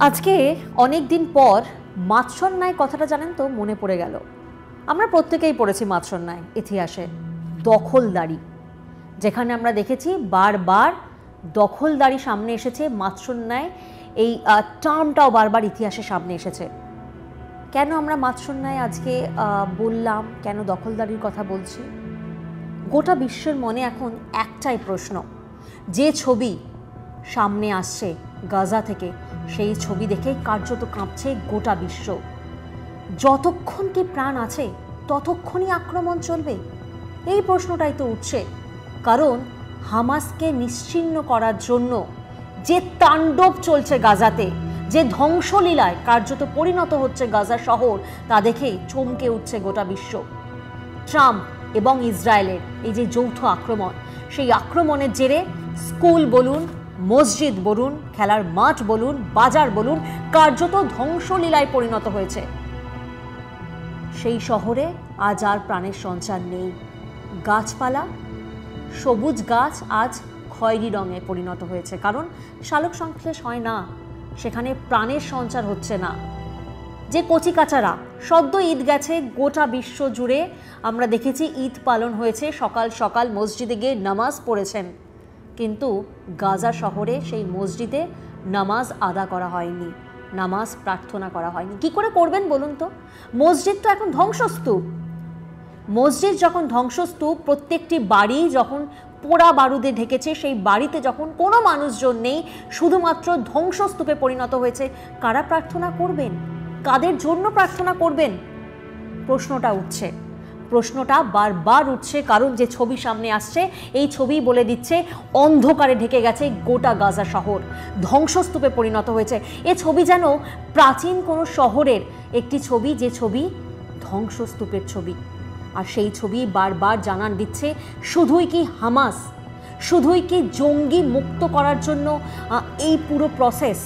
আজকে অনেক দিন পর মাৎসন্যায় কথাটা জানেন তো মনে পড়ে গেল। আমরা প্রত্যেকেই পড়েছি মাৎসন্যায় ইতিহাসে, দখলদারি, যেখানে আমরা দেখেছি বারবার দখলদারি সামনে এসেছে, মাৎসন্যায় এই টার্মটাও বারবার ইতিহাসে সামনে এসেছে। কেন আমরা মাৎসন্যায় আজকে বললাম, কেন দখলদারির কথা বলছি? গোটা বিশ্বের মনে এখন একটাই প্রশ্ন, যে ছবি সামনে আসছে গাজা থেকে, সেই ছবি দেখে কার্যত কাঁপছে গোটা বিশ্ব। যতক্ষণ কি প্রাণ আছে ততক্ষণই আক্রমণ চলবে, এই প্রশ্নটাই তো উঠছে। কারণ হামাসকে নিশ্চিহ্ন করার জন্য যে তাণ্ডব চলছে গাজাতে, যে ধ্বংসলীলায় কার্যত পরিণত হচ্ছে গাজা শহর, তা দেখেই চমকে উঠছে গোটা বিশ্ব। ট্রাম্প এবং ইসরায়েলের এই যে যৌথ আক্রমণ, সেই আক্রমণের জেরে স্কুল বলুন, মসজিদ বলুন, খেলার মাঠ বলুন, বাজার বলুন, কার্যত ধ্বংসলীলায় পরিণত হয়েছে। সেই শহরে আজ আর প্রাণের সঞ্চার নেই। গাছপালা, সবুজ গাছ আজ খয়েরি রঙে পরিণত হয়েছে, কারণ সালোক সংশ্লেষ হয় না, সেখানে প্রাণের সঞ্চার হচ্ছে না। যে কচিকাচারা সদ্য ঈদ গেছে, গোটা বিশ্ব জুড়ে আমরা দেখেছি ঈদ পালন হয়েছে, সকাল সকাল মসজিদে গিয়ে নামাজ পড়েছেন, কিন্তু গাজা শহরে সেই মসজিদে নামাজ আদা করা হয়নি, নামাজ প্রার্থনা করা হয়নি। কি করে করবেন বলুন তো? মসজিদ তো এখন ধ্বংসস্তূপ। মসজিদ যখন ধ্বংসস্তূপ, প্রত্যেকটি বাড়ি যখন পোড়া বারুদে ঢেকেছে, সেই বাড়িতে যখন কোনো মানুষজন নেই, শুধুমাত্র ধ্বংসস্তূপে পরিণত হয়েছে, কারা প্রার্থনা করবেন? কাদের জন্য প্রার্থনা করবেন? প্রশ্নটা উঠছে, প্রশ্নটা বারবার উঠছে, কারণ যে ছবি সামনে আসছে, এই ছবি বলে দিচ্ছে অন্ধকারে ঢেকে গেছে গোটা গাজা শহর, ধ্বংসস্তূপে পরিণত হয়েছে। এ ছবি যেন প্রাচীন কোনো শহরের একটি ছবি, যে ছবি ধ্বংসস্তূপের ছবি। আর সেই ছবি বারবার জানান দিচ্ছে, শুধুই কি হামাস, শুধুই কি জঙ্গি মুক্ত করার জন্য এই পুরো প্রসেস?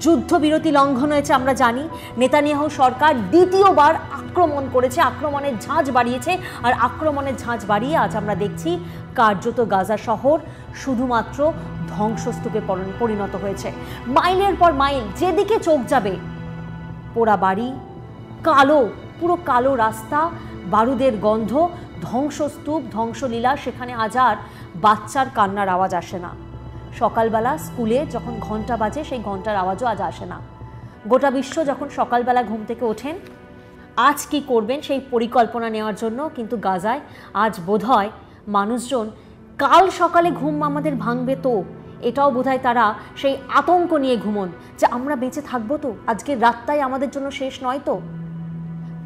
যুদ্ধবিরতি লঙ্ঘন হয়েছে আমরা জানি, নেতানিয়াহু সরকার দ্বিতীয়বার আক্রমণ করেছে, আক্রমণের ঝাঁজ বাড়িয়েছে, আর আক্রমণের ঝাঁজ বাড়িয়ে আজ আমরা দেখছি কার্যত গাজা শহর শুধুমাত্র ধ্বংসস্তূপে পরিণত হয়েছে। মাইলের পর মাইল যেদিকে চোখ যাবে পোড়া বাড়ি, কালো, পুরো কালো রাস্তা, বারুদের গন্ধ, ধ্বংসস্তূপ, ধ্বংসলীলা। সেখানে আজ আর বাচ্চার কান্নার আওয়াজ আসে না। সকালবেলা স্কুলে যখন ঘন্টা বাজে, সেই ঘন্টার আওয়াজও আজ আসে না। গোটা বিশ্ব যখন সকালবেলা ঘুম থেকে ওঠেন, আজ কি করবেন সেই পরিকল্পনা নেওয়ার জন্য, কিন্তু গাজায় আজ বোধহয় মানুষজন কাল সকালে ঘুম আমাদের ভাঙবে তো, এটাও বোধহয় তারা সেই আতঙ্ক নিয়ে ঘুমন, যে আমরা বেঁচে থাকবো তো, আজকের রাতটাই আমাদের জন্য শেষ নয় তো।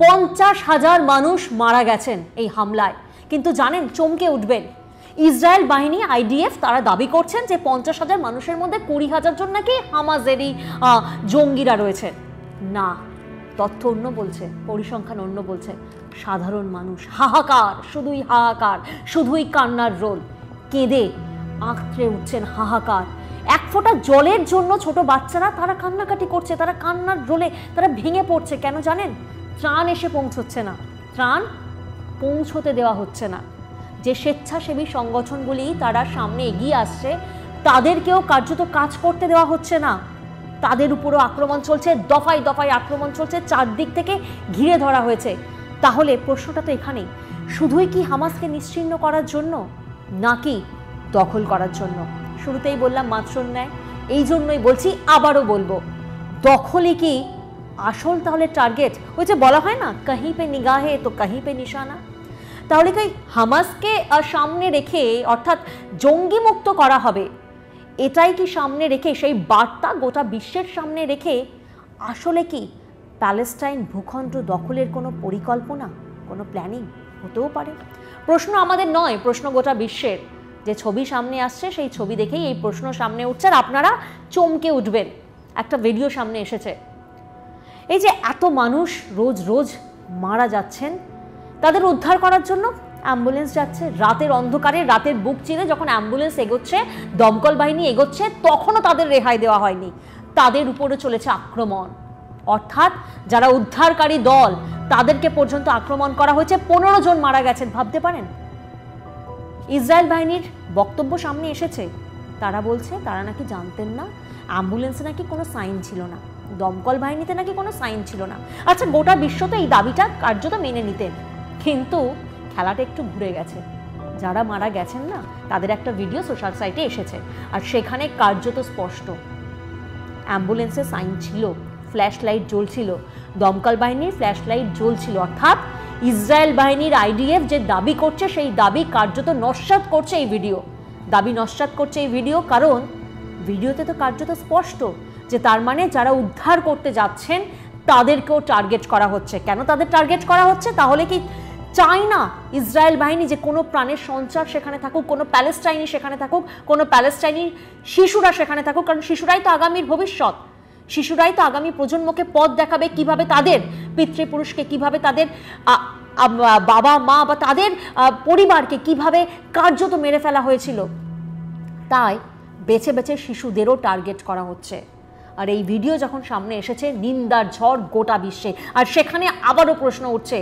50,000 মানুষ মারা গেছেন এই হামলায়, কিন্তু জানেন, চমকে উঠবেন, ইসরায়েল বাহিনী আইডিএফ তারা দাবি করছেন যে 50,000 মানুষের মধ্যে 20,000 জন নাকি হামাসেরই জঙ্গিরা রয়েছে। না, তথ্য অন্য বলছে, পরিসংখ্যান অন্য বলছে। সাধারণ মানুষ হাহাকার, শুধুই হাহাকার, শুধুই কান্নার রোল, কেঁদে আঁতড়ে উঠছেন, হাহাকার। এক ফোঁটা জলের জন্য ছোট বাচ্চারা তারা কান্নাকাটি করছে, তারা কান্নার রোলে তারা ভেঙে পড়ছে। কেন জানেন? ত্রাণ এসে পৌঁছচ্ছে না, ত্রাণ পৌঁছতে দেওয়া হচ্ছে না। যে স্বেচ্ছাসেবী সংগঠনগুলি তারা সামনে এগিয়ে আসছে, তাদেরকেও কার্যত কাজ করতে দেওয়া হচ্ছে না। তাদের উপরও আক্রমণ চলছে, দফায় দফায় আক্রমণ চলছে, চারদিক থেকে ঘিরে ধরা হয়েছে। তাহলে প্রশ্নটা তো এখানেই, শুধুই কি হামাসকে নিশ্চিহ্ন করার জন্য, নাকি দখল করার জন্য? শুরুতেই বললাম মাৎসন্যায়, এই জন্যই বলছি, আবারও বলবো, দখলই কি আসল তাহলে টার্গেট? ওই যে বলা হয় না, কাহি পে নিগাহে তো কাহি পে নিশানা। তাহলে কি হামাসকে সামনে রেখে, অর্থাৎ জঙ্গি মুক্ত করা হবে, এটাই কি সামনে রেখে, সেই বার্তা গোটা বিশ্বের সামনে রেখে আসলে কি প্যালেস্টাইন ভূখণ্ড দখলের কোনো পরিকল্পনা, কোনো প্ল্যানিং হতেও পারে? প্রশ্ন আমাদের নয়, প্রশ্ন গোটা বিশ্বের। যে ছবি সামনে আসছে, সেই ছবি দেখেই এই প্রশ্ন সামনে উঠছে, আর আপনারা চমকে উঠবেন। একটা ভিডিও সামনে এসেছে, এই যে এত মানুষ রোজ রোজ মারা যাচ্ছেন, তাদের উদ্ধার করার জন্য অ্যাম্বুলেন্স যাচ্ছে, রাতের অন্ধকারে, রাতের বুক চিরে যখন অ্যাম্বুলেন্স এগোচ্ছে, দমকল বাহিনী এগোচ্ছে, তখনও তাদের রেহাই দেওয়া হয়নি, তাদের উপরে চলেছে আক্রমণ। অর্থাৎ যারা উদ্ধারকারী দল, তাদেরকে পর্যন্ত আক্রমণ করা হয়েছে, 15 জন মারা গেছেন। ভাবতে পারেন? ইসরায়েল বাহিনীর বক্তব্য সামনে এসেছে, তারা বলছে তারা নাকি জানতেন না অ্যাম্বুলেন্সে নাকি কোনো সাইন ছিল না, দমকল বাহিনীতে নাকি কোনো সাইন ছিল না। আচ্ছা, গোটা বিশ্ব তো এই দাবিটা কার্যত মেনে নিতেন, কিন্তু খেলাটা একটু ঘুরে গেছে। যারা মারা গেছেন না, তাদের একটা ভিডিও সোশ্যাল সাইটে এসেছে, আর সেখানে কার্যত স্পষ্ট অ্যাম্বুলেন্সে সাইন ছিল, ফ্ল্যাশ লাইট জ্বলছিল, দমকল বাহিনীর ফ্ল্যাশ লাইট জ্বলছিল। অর্থাৎ ইসরায়েল বাহিনীর আইডিএফ যে দাবি করছে, সেই দাবি কার্যত নস্যাৎ করছে এই ভিডিও, দাবি নস্যাৎ করছে এই ভিডিও। কারণ ভিডিওতে তো কার্যত স্পষ্ট যে তার মানে যারা উদ্ধার করতে যাচ্ছেন তাদেরকেও টার্গেট করা হচ্ছে। কেন তাদের টার্গেট করা হচ্ছে? তাহলে কি চায় না ইসরায়েল বাহিনী যে কোনো প্রাণের সঞ্চার সেখানে থাকুক, কোনো প্যালেস্টাইনি সেখানে থাকুক, কোনো প্যালেস্টাইনি শিশুরা সেখানে থাকুক? কারণ শিশুরাই তো আগামীর ভবিষ্যৎ, শিশুরাই তো আগামী প্রজন্মকে পথ দেখাবে, কিভাবে তাদের পিতৃপুরুষকে, কিভাবে তাদের বাবা মা বা তাদের পরিবারকে কিভাবে কার্যত মেরে ফেলা হয়েছিল। তাই বেছে বেছে শিশুদেরও টার্গেট করা হচ্ছে। আর এই ভিডিও যখন সামনে এসেছে, নিন্দার ঝড় গোটা বিশ্বে। আর সেখানে আবারও প্রশ্ন উঠছে,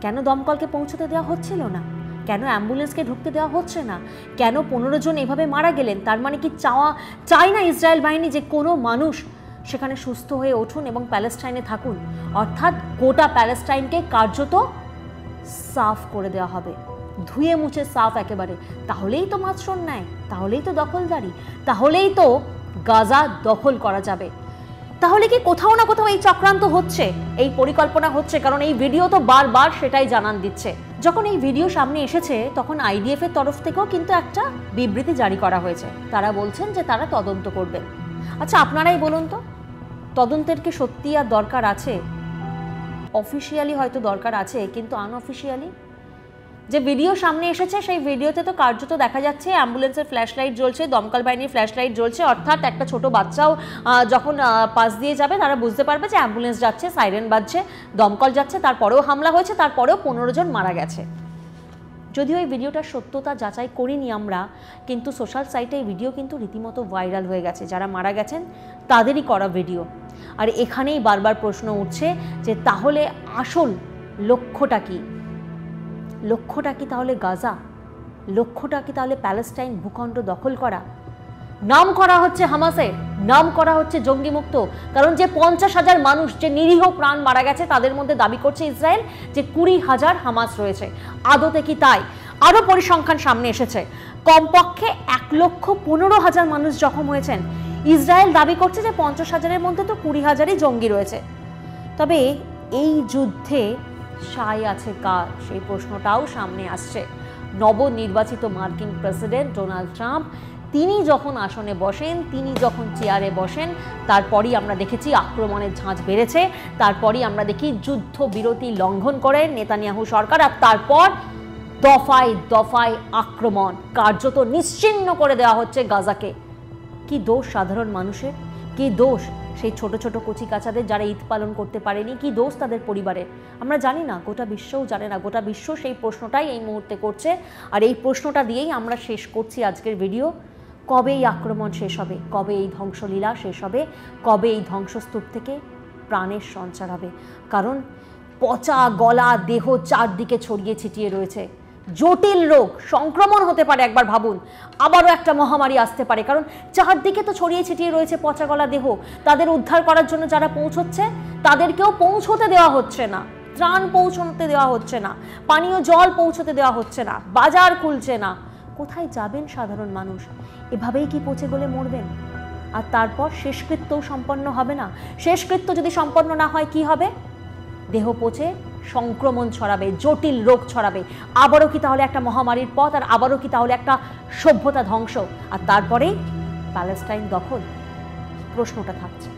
কেন দমকলকে পৌঁছতে দেওয়া হচ্ছিল না? কেন অ্যাম্বুলেন্সকে ঢুকতে দেওয়া হচ্ছে না? কেন 15 জন এভাবে মারা গেলেন? তার মানে কি চায় না ইসরায়েল বাহিনী যে কোনো মানুষ সেখানে সুস্থ হয়ে উঠুন এবং প্যালেস্টাইনে থাকুন? অর্থাৎ গোটা প্যালেস্টাইনকে কার্যত সাফ করে দেওয়া হবে, ধুয়ে মুছে সাফ একেবারে। তাহলেই তো মাত্রণ নেয়, তাহলেই তো দখলদারি, তাহলেই তো গাজা দখল করা যাবে। তাহলে কি কোথাও না কোথাও এই চক্রান্ত হচ্ছে, এই পরিকল্পনা হচ্ছে? কারণ এই ভিডিও তো বারবার সেটাই জানান দিচ্ছে। যখন এই ভিডিও সামনে এসেছে, তখন আইডিএফ এর তরফ থেকেও কিন্তু একটা বিবৃতি জারি করা হয়েছে। তারা বলছেন যে তারা তদন্ত করবেন। আচ্ছা, আপনারাই বলুন তো, তদন্তের কি সত্যি আর দরকার আছে? অফিসিয়ালি হয়তো দরকার আছে, কিন্তু আনঅফিসিয়ালি যে ভিডিও সামনে এসেছে, সেই ভিডিওতে তো কার্যত দেখা যাচ্ছে অ্যাম্বুলেন্সের ফ্ল্যাশ লাইট জ্বলছে, দমকল বাহিনীর ফ্ল্যাশ লাইট জ্বলছে। অর্থাৎ একটা ছোট বাচ্চাও যখন পাশ দিয়ে যাবে, তারা বুঝতে পারবে যে অ্যাম্বুলেন্স যাচ্ছে, সাইরেন বাজছে, দমকল যাচ্ছে। তারপরেও হামলা হয়েছে, তারপরেও 15 জন মারা গেছে। যদিও এই ভিডিওটার সত্যতা যাচাই করিনি আমরা, কিন্তু সোশ্যাল সাইটে এই ভিডিও কিন্তু রীতিমতো ভাইরাল হয়ে গেছে। যারা মারা গেছেন তাদেরই করা ভিডিও। আর এখানেই বারবার প্রশ্ন উঠছে যে তাহলে আসল লক্ষ্যটা কি? লক্ষ্যটা কি তাহলে গাজা? লক্ষ্যটা কি তাহলে প্যালেস্টাইন ভূখণ্ড দখল করা? নাম করা হচ্ছে হামাসের, নাম করা হচ্ছে জঙ্গি মুক্ত। কারণ যে 50,000 মানুষ, যে নিরীহ প্রাণ মারা গেছে, তাদের মধ্যে দাবি করছে ইসরায়েল যে 20,000 হামাস রয়েছে। আদতে কি তাই? আরও পরিসংখ্যান সামনে এসেছে, কমপক্ষে 1,15,000 মানুষ জখম হয়েছেন। ইসরায়েল দাবি করছে যে 50,000-এর মধ্যে তো 20,000-ই জঙ্গি রয়েছে। তবে এই যুদ্ধে সায় আছে কার? সেই প্রশ্নটাও সামনে আসছে। নবনির্বাচিত মার্কিন প্রেসিডেন্ট ডোনাল্ড ট্রাম্প, তিনি যখন আসনে বসেন, তিনি যখন চেয়ারে বসেন, তারপরই আমরা দেখেছি আক্রমণের ঝাঁজ বেড়েছে। তারপরই আমরা দেখি যুদ্ধবিরতি লঙ্ঘন করে নেতানিয়াহু সরকার, আর তারপর দফায় দফায় আক্রমণ, কার্যত নিশ্চিহ্ন করে দেওয়া হচ্ছে গাজাকে। কি দোষ সাধারণ মানুষের? কি দোষ সেই ছোট ছোট কচি কাচাদের যারা ঈদ পালন করতে পারেনি? কি দোষ তাদের পরিবারের? আমরা জানি না, গোটা বিশ্বও জানে না। গোটা বিশ্ব সেই প্রশ্নটাই এই মুহূর্তে করছে। আর এই প্রশ্নটা দিয়েই আমরা শেষ করছি আজকের ভিডিও। কবে এই আক্রমণ শেষ হবে? কবে এই ধ্বংসলীলা শেষ হবে? কবে এই ধ্বংসস্তূপ থেকে প্রাণের সঞ্চার হবে? কারণ পচা গলা দেহ চারদিকে ছড়িয়ে ছিটিয়ে রয়েছে। জটিল রোগ, সংক্রমণ হতে পারে, একবার ভাবুন, আবারও একটা মহামারী আসতে পারে। কারণ চারদিকে তো ছড়িয়ে ছিটিয়ে রয়েছে পচা গলা দেহ। তাদের উদ্ধার করার জন্য যারা পৌঁছচ্ছে, তাদেরকেও পৌঁছতে দেওয়া হচ্ছে না, ত্রাণ পৌঁছতে দেওয়া হচ্ছে না, পানীয় জল পৌঁছতে দেওয়া হচ্ছে না, বাজার খুলছে না। কোথায় যাবেন সাধারণ মানুষ? এভাবেই কি পচে গলে মরবেন? আর তারপর শেষকৃত্যও সম্পন্ন হবে না। শেষকৃত্য যদি সম্পন্ন না হয়, কি হবে? দেহ পচে সংক্রমণ ছড়াবে, জটিল রোগ ছড়াবে। আবারও কি তাহলে একটা মহামারীর পথ? আর আবারও কি তাহলে একটা সভ্যতা ধ্বংস? আর তারপরেই প্যালেস্টাইন দখল? প্রশ্নটা থাকছে।